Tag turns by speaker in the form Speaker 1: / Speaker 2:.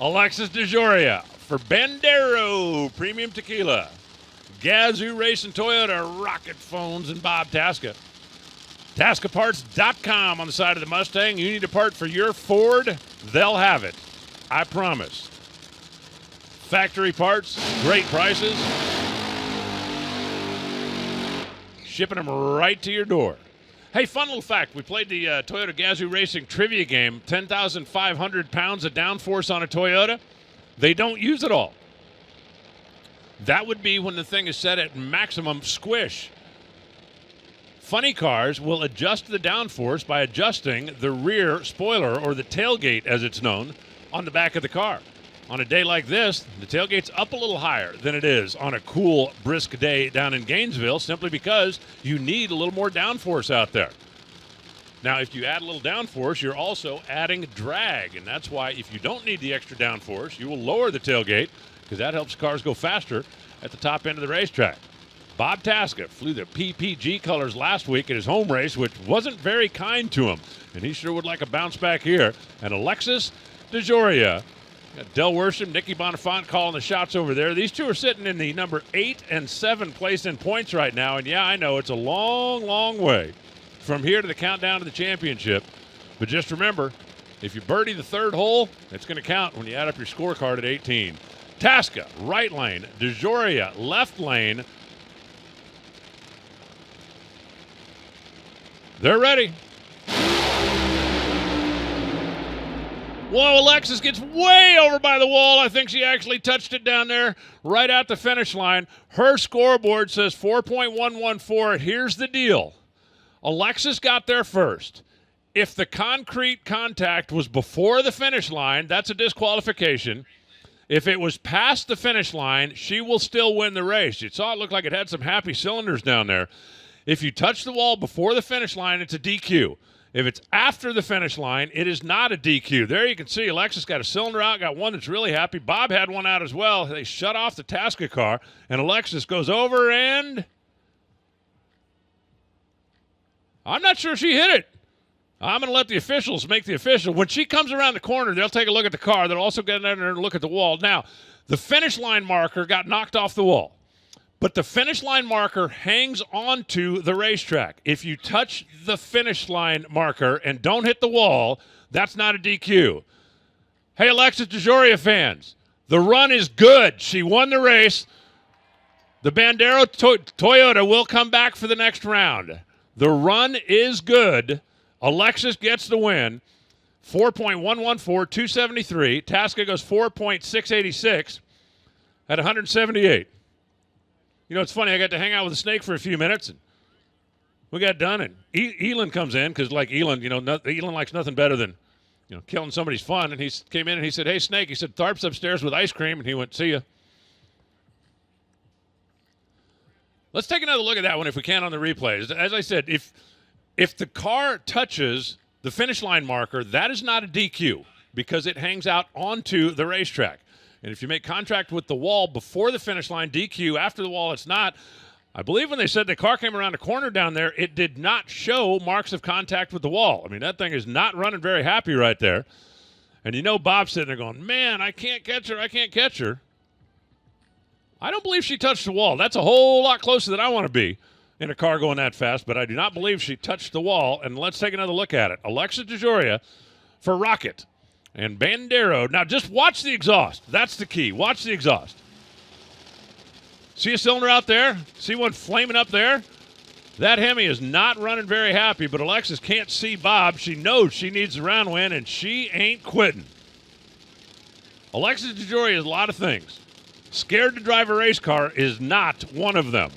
Speaker 1: Alexis DeJoria for Bandero Premium Tequila. Gazoo Racing Toyota Rocket Phones and Bob Tasca. TascaParts.com on the side of the Mustang. You need a part for your Ford, they'll have it. I promise. Factory parts, great prices. Shipping them right to your door. Hey, fun little fact. We played the Toyota Gazoo Racing trivia game. 10,500 pounds of downforce on a Toyota. They don't use it all. That would be when the thing is set at maximum squish. Funny cars will adjust the downforce by adjusting the rear spoiler, or the tailgate as it's known, on the back of the car. On a day like this, the tailgate's up a little higher than it is on a cool, brisk day down in Gainesville, simply because you need a little more downforce out there. Now, if you add a little downforce, you're also adding drag, and that's why if you don't need the extra downforce, you will lower the tailgate, because that helps cars go faster at the top end of the racetrack. Bob Tasca flew the PPG colors last week at his home race, which wasn't very kind to him, and he sure would like a bounce back here. And Alexis DeJoria, Del Worsham, Nicky Bonifant calling the shots over there. These two are sitting in the number 8 and 7 place in points right now. And, yeah, I know it's a long, long way from here to the countdown to the championship. But just remember, if you birdie the third hole, it's going to count when you add up your scorecard at 18. Tasca, right lane. DeJoria, left lane. They're ready. Whoa, Alexis gets way over by the wall. I think she actually touched it down there right at the finish line. Her scoreboard says 4.114. Here's the deal. Alexis got there first. If the concrete contact was before the finish line, that's a disqualification. If it was past the finish line, she will still win the race. You saw it looked like it had some happy cylinders down there. If you touch the wall before the finish line, it's a DQ. If it's after the finish line, it is not a DQ. There you can see Alexis got a cylinder out, got one that's really happy. Bob had one out as well. They shut off the Tasca car, and Alexis goes over, and I'm not sure she hit it. I'm going to let the officials make the official. When she comes around the corner, they'll take a look at the car. They'll also get in there and look at the wall. Now, the finish line marker got knocked off the wall. But the finish line marker hangs onto the racetrack. If you touch the finish line marker and don't hit the wall, that's not a DQ. Hey, Alexis DeJoria fans, the run is good. She won the race. The Bandero Toyota will come back for the next round. The run is good. Alexis gets the win. 4.114, 273. Tasca goes 4.686 at 178. You know, it's funny, I got to hang out with the snake for a few minutes, and we got done, and Elin comes in, because like Elin, Elin likes nothing better than, killing somebody's fun, and he came in and he said, "Hey, Snake," he said, "Tharp's upstairs with ice cream," and he went, "See ya." Let's take another look at that one if we can on the replays. As I said, if the car touches the finish line marker, that is not a DQ, because it hangs out onto the racetrack. And if you make contact with the wall before the finish line, DQ. After the wall, it's not. I believe when they said the car came around the corner down there, it did not show marks of contact with the wall. I mean, that thing is not running very happy right there. And Bob's sitting there going, "Man, I can't catch her. I can't catch her." I don't believe she touched the wall. That's a whole lot closer than I want to be in a car going that fast, but I do not believe she touched the wall. And let's take another look at it. Alexis DeJoria for Rocket. And Bandero. Now, just watch the exhaust. That's the key. Watch the exhaust. See a cylinder out there? See one flaming up there? That Hemi is not running very happy, but Alexis can't see Bob. She knows she needs the round win, and she ain't quitting. Alexis DeJoria is a lot of things. Scared to drive a race car is not one of them.